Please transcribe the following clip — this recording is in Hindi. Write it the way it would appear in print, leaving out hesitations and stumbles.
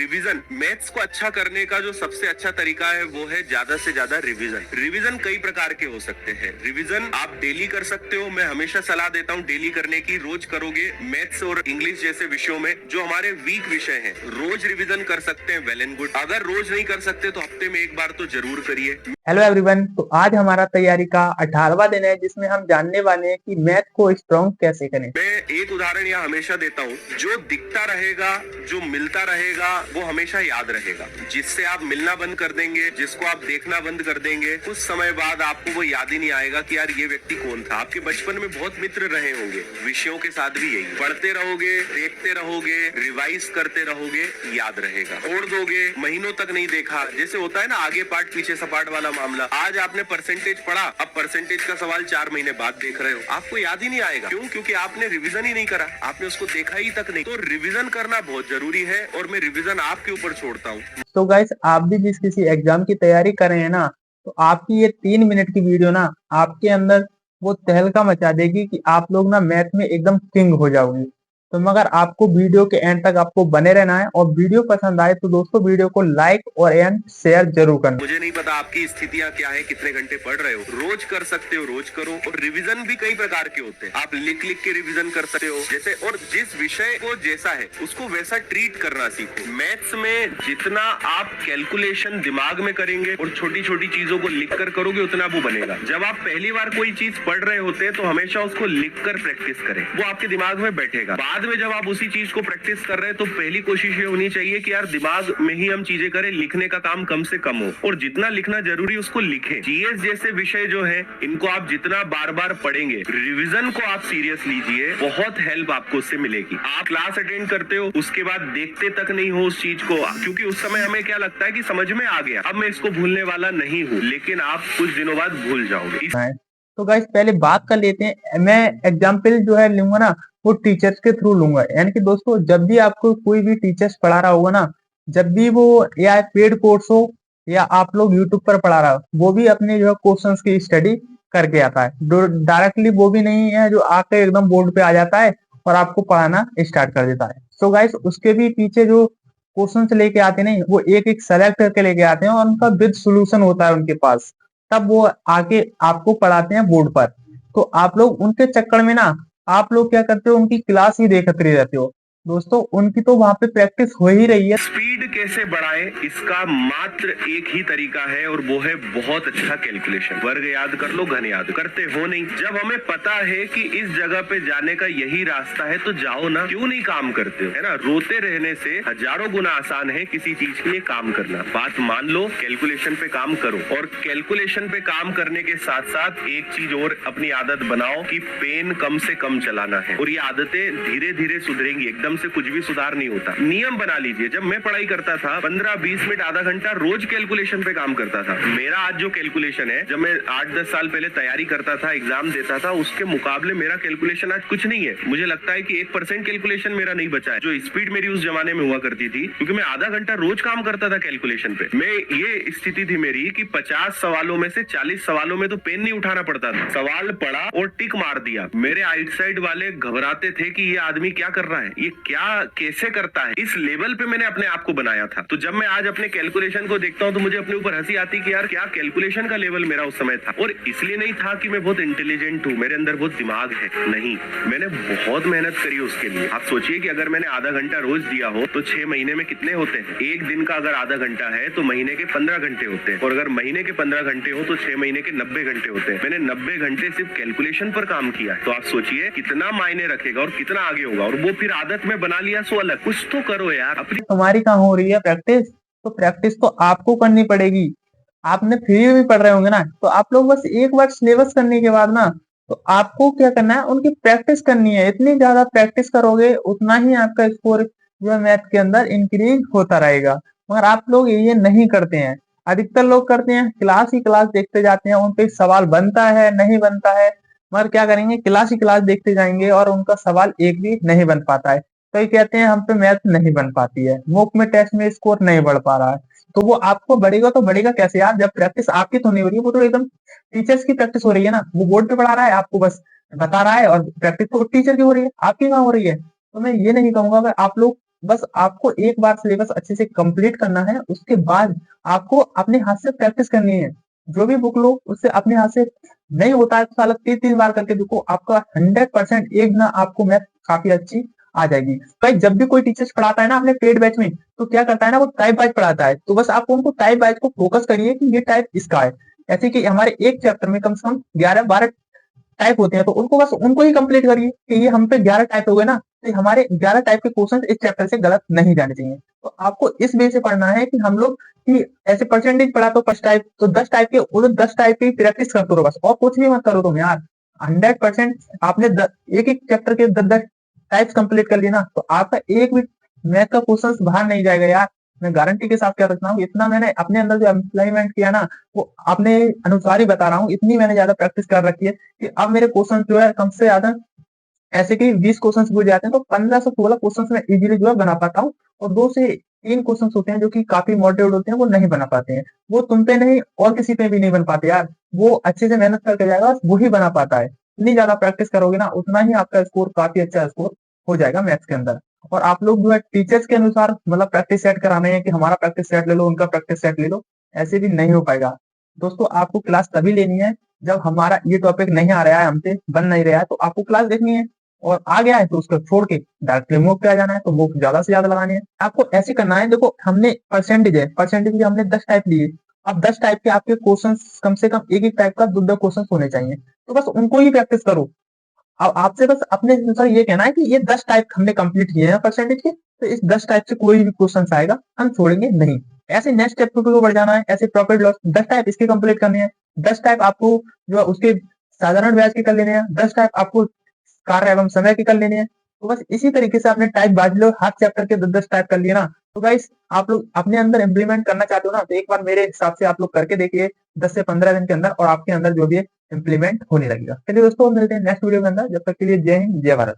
रिवीजन, मैथ्स को अच्छा करने का जो सबसे अच्छा तरीका है वो है ज्यादा से ज्यादा रिवीजन। रिवीजन कई प्रकार के हो सकते हैं। रिवीजन आप डेली कर सकते हो, मैं हमेशा सलाह देता हूँ डेली करने की। रोज करोगे मैथ्स और इंग्लिश जैसे विषयों में जो हमारे वीक विषय हैं, रोज रिवीजन कर सकते हैं, वेल एंड गुड। अगर रोज नहीं कर सकते तो हफ्ते में एक बार तो जरूर करिए। Hello everyone. तो आज हमारा तैयारी का 18वां दिन है जिसमें हम जानने वाले हैं कि मैथ को स्ट्रॉन्ग कैसे करें। मैं एक उदाहरण यहाँ हमेशा देता हूँ, जो दिखता रहेगा, जो मिलता रहेगा, वो हमेशा याद रहेगा। जिससे आप मिलना बंद कर देंगे, जिसको आप देखना बंद कर देंगे, कुछ समय बाद आपको वो याद ही नहीं आएगा कि यार ये व्यक्ति कौन था। आपके बचपन में बहुत मित्र रहे होंगे, विषयों के साथ भी यही। पढ़ते रहोगे, देखते रहोगे, रिवाइज करते रहोगे, याद रहेगा। छोड़ दोगे, महीनों तक नहीं देखा, जैसे होता है ना आगे पाठ पीछे सपाट वाला मामला। आज आपने परसेंटेज पढ़ा, अब परसेंटेज का सवाल 4 महीने बाद देख रहे हो, आपको याद ही नहीं आएगा। क्यों? क्योंकि आपने रिवीजन ही नहीं करा, आपने उसको देखा ही तक नहीं। तो रिवीजन करना बहुत जरूरी है और मैं रिवीजन आपके ऊपर छोड़ता हूँ। तो गाइस, आप भी जिस किसी एग्जाम की तैयारी कर रहे हैं ना, तो आपकी ये 3 मिनट की वीडियो ना आपके अंदर वो तहलका मचा देगी कि आप लोग ना मैथ में एकदम किंग हो जाओगे। तो मगर आपको वीडियो के एंड तक आपको बने रहना है और वीडियो पसंद आए तो दोस्तों वीडियो को लाइक और एंड शेयर जरूर करना। मुझे नहीं पता आपकी स्थितियां क्या है, कितने घंटे पढ़ रहे हो, रोज कर सकते हो, रोज करो। और रिवीजन भी कई प्रकार के होते हैं, आप लिख लिख के रिवीजन कर सकते हो जैसे। और जिस विषय को जैसा है उसको वैसा ट्रीट करना सीखो। मैथ्स में जितना आप कैलकुलेशन दिमाग में करेंगे और छोटी छोटी चीजों को लिख कर करोगे उतना वो बनेगा। जब आप पहली बार कोई चीज पढ़ रहे होते हैं तो हमेशा उसको लिख कर प्रैक्टिस करें, वो आपके दिमाग में बैठेगा। बाद में जब आप उसी चीज को प्रैक्टिस कर रहे हैं तो पहली कोशिश ये होनी चाहिए कि यार दिमाग में ही हम चीजें करें, लिखने का काम कम से कम हो। और जितना लिखना जरूरी उसको लिखें। जीएस जैसे विषय जो है इनको आप जितना बार बार पढ़ेंगे, रिवीजन को आप सीरियस लीजिए, बहुत हेल्प आपको उससे मिलेगी। आप क्लास अटेंड करते हो, उसके बाद देखते तक नहीं हो उस चीज को, क्योंकि उस समय हमें क्या लगता है कि समझ में आ गया, अब मैं इसको भूलने वाला नहीं हूँ, लेकिन आप कुछ दिनों बाद भूल जाओगे। तो गाइस, पहले बात कर लेते हैं। मैं एग्जाम्पल जो है लूंगा ना वो टीचर्स के थ्रू लूंगा। यानी कि दोस्तों, जब भी आपको कोई भी टीचर्स पढ़ा रहा होगा ना, जब भी वो या पेड कोर्स हो या आप लोग यूट्यूब पर पढ़ा रहा हो, वो भी अपने जो है क्वेश्चंस की स्टडी करके आता है। डायरेक्टली वो भी नहीं है जो आके एकदम बोर्ड पे आ जाता है और आपको पढ़ाना स्टार्ट कर देता है। तो गाइस, उसके भी पीछे जो क्वेश्चंस लेके आते नहीं, वो एक एक सेलेक्ट करके लेके आते हैं और उनका विद सोल्यूशन होता है उनके पास, तब वो आके आपको पढ़ाते हैं बोर्ड पर। तो आप लोग उनके चक्कर में ना आप लोग क्या करते हो, उनकी क्लास ही देखते रहते हो। दोस्तों, उनकी तो वहां पे प्रैक्टिस हो ही रही है। स्पीड कैसे बढ़ाएं, इसका मात्र एक ही तरीका है और वो है बहुत अच्छा कैलकुलेशन। वर्ग याद कर लो, घन याद करते हो नहीं। जब हमें पता है कि इस जगह पे जाने का यही रास्ता है तो जाओ ना, क्यों नहीं काम करते हो, है ना। रोते रहने से हजारों गुना आसान है किसी चीज के लिए काम करना। बात मान लो, कैलकुलेशन पे काम करो। और कैलकुलेशन पे काम करने के साथ साथ एक चीज और अपनी आदत बनाओ कि पेन कम से कम चलाना है। और ये आदतें धीरे धीरे सुधरेंगी, एकदम से कुछ भी सुधार नहीं होता। नियम बना लीजिए। जब मैं पढ़ाई करता था 15-20 मिनट आधा घंटा रोज कैलकुलेशन पे काम करता था। मेरा आज जो कैलकुलेशन है, जब मैं 8-10 साल पहले तैयारी करता था, एग्जाम देता था, उसके मुकाबले मेरा कैलकुलेशन आज कुछ नहीं है। मुझे लगता है कि 1% कैलकुलेशन मेरा नहीं बचा है, जो स्पीड मेरी उस जमाने में हुआ करती थी, क्योंकि मैं आधा घंटा रोज काम करता था कैलकुलेशन पे। मैं ये स्थिति थी मेरी कि 50 सवालों में से 40 सवालों में तो पेन नहीं उठाना पड़ता था। सवाल पढ़ा और टिक मार दिया। मेरे आउटसाइड वाले घबराते थे कि ये आदमी क्या कर रहा है, ये क्या कैसे करता है। इस लेवल पे मैंने अपने आप को बनाया था। तो जब मैं आज अपने कैलकुलेशन को देखता हूँ तो मुझे अपने ऊपर हंसी आती कि यार क्या कैलकुलेशन का लेवल मेरा उस समय था। और इसलिए नहीं था कि मैं बहुत इंटेलिजेंट हूँ, मेरे अंदर बहुत दिमाग है, नहीं, मैंने बहुत मेहनत करी उसके लिए। आप सोचिए कि अगर मैंने आधा घंटा रोज दिया हो तो 6 महीने में कितने होते हैं। एक दिन का अगर आधा घंटा है तो महीने के 15 घंटे होते हैं। और अगर महीने के 15 घंटे हो तो 6 महीने के 90 घंटे होते हैं। मैंने 90 घंटे सिर्फ कैलकुलेशन पर काम किया है। तो आप सोचिए कितना मायने रखेगा और कितना आगे होगा। और वो फिर आदत में बना लिया सो अलग। कुछ तो करो यार अपनी। तुम्हारी कहाँ हो रही है प्रैक्टिस? तो प्रैक्टिस तो आपको करनी पड़ेगी। आपने फ्री में भी पढ़ रहे होंगे ना, तो आप लोग बस एक बार सिलेबस करने के बाद ना, तो आपको क्या करना है, उनकी प्रैक्टिस करनी है। इतनी ज्यादा प्रैक्टिस करोगे उतना ही आपका स्कोर जो है मैथ के अंदर इंक्रीज होता रहेगा। मगर आप लोग ये नहीं करते हैं। अधिकतर लोग करते हैं क्लास ही क्लास देखते जाते हैं, उन पे सवाल बनता है नहीं बनता है, मगर क्या करेंगे, क्लास ही क्लास देखते जाएंगे और उनका सवाल एक भी नहीं बन पाता है। कई कहते हैं हम पे मैथ नहीं बन पाती है, मुफ्त में टेस्ट में स्कोर नहीं बढ़ पा रहा है। तो वो आपको बढ़ेगा तो बढ़ेगा कैसे यार, जब प्रैक्टिस आपकी तो नहीं हो रही है, वो तो एकदम टीचर्स की प्रैक्टिस हो रही है ना। वो बोर्ड पे पढ़ा रहा है, आपको बस बता रहा है, और प्रैक्टिस तो टीचर की हो रही है, आपकी कहाँ हो रही है। तो मैं ये नहीं कहूंगा, अगर आप लोग बस आपको एक बार सिलेबस अच्छे से कंप्लीट करना है, उसके बाद आपको अपने हाथ से प्रैक्टिस करनी है। जो भी बुक लो उससे अपने हाथ से नहीं होता है तो साला 3-3 बार करके देखो, आपका 100% एक ना आपको मैथ काफी अच्छी आ जाएगी। भाई जब भी कोई टीचर्स पढ़ाता है ना अपने पेड बैच में, तो क्या करता है ना, वो टाइप वाइज पढ़ाता है, तो बस आप उनको टाइप वाइज को फोकस करिए कि ये टाइप इसका है। ऐसे कि हमारे एक चैप्टर में कम से कम 11-12 टाइप होते हैं, तो उनको बस उनको ही कंप्लीट करिए कि ये हम पे 11 टाइप हो गए ना, तो हमारे 11 टाइप के क्वेश्चन इस चैप्टर से गलत नहीं जाने चाहिए। तो आपको इस वे से पढ़ना है कि हम लोग कि ऐसे परसेंटेज पढ़ा तो 5 टाइप, तो 10 टाइप के वो 10 टाइप की प्रैक्टिस करते रहो बस, और कुछ भी मत करो तुम यार। 100% आपने एक एक चैप्टर के 10-10 टाइप्स कंप्लीट कर लिए ना, तो आपका एक भी मैथ का क्वेश्चन बाहर नहीं जाएगा यार। मैं गारंटी के साथ कह सकता हूँ, इतना मैंने अपने अंदर जो इम्प्लीमेंट किया ना, वो अपने अनुसार ही बता रहा हूँ, इतनी मैंने ज्यादा प्रैक्टिस कर रखी है कि अब मेरे क्वेश्चन जो है कम से ज्यादा ऐसे कि 20 क्वेश्चन पूछ जाते हैं, तो 15 से 16 क्वेश्चन मैं इजीली जो है बना पाता हूँ, और 2 से 3 क्वेश्चन होते हैं जो कि काफी मॉडरेट होते हैं, वो नहीं बना पाते हैं। वो तुम पे नहीं और किसी पे भी नहीं बन पाते यार, वो अच्छे से मेहनत करके जाएगा वो ही बना पाता है। इतनी ज्यादा प्रैक्टिस करोगे ना, उतना ही आपका स्कोर काफी अच्छा स्कोर हो जाएगा मैथ्स के अंदर। और आप लोग जो है टीचर्स के अनुसार मतलब प्रैक्टिस सेट कराने हैं कि हमारा प्रैक्टिस सेट ले लो, उनका प्रैक्टिस सेट ले लो, ऐसे भी नहीं हो पाएगा। दोस्तों आपको क्लास तभी लेनी है जब हमारा ये टॉपिक नहीं आ रहा है, हमसे बन नहीं रहा है, तो आपको क्लास देखनी है। और आ गया है तो उसको छोड़ के डायरेक्टली मूव पे आ जाना है, तो मूव ज्यादा से ज्यादा लगानी है। आपको ऐसे करना है, देखो हमने परसेंटेज है, परसेंटेज के हमने 10 टाइप लिए। अब 10 टाइप के आपके क्वेश्चन कम से कम एक एक टाइप का 2-2 क्वेश्चन होने चाहिए, तो बस उनको ही प्रैक्टिस करो। अब आपसे बस अपने अनुसार ये कहना है कि ये 10 टाइप हमने कंप्लीट किए हैं परसेंटेज के, तो इस 10 टाइप से कोई भी क्वेश्चन आएगा हम छोड़ेंगे नहीं। ऐसे नेक्स्ट स्टेप को बढ़ जाना है, ऐसे प्रॉफिट लॉस 10 टाइप इसके कंप्लीट करने हैं, 10 टाइप आपको जो है उसके साधारण ब्याज के कर लेने हैं, 10 टाइप आपको कार्य एवं समय के कर लेने हैं। तो बस इसी तरीके से आपने टाइप बांट लो, हर चैप्टर के 10-10 टाइप कर लिए ना। तो गाइस आप लोग अपने अंदर इम्प्लीमेंट करना चाहते हो ना, तो एक बार मेरे हिसाब से आप लोग करके देखिए 10 से 15 दिन के अंदर, और आपके अंदर जो भी है इम्प्लीमेंट होने लगेगा। चलिए दोस्तों मिलते हैं नेक्स्ट वीडियो के अंदर, जब तक के लिए जय हिंद जय भारत।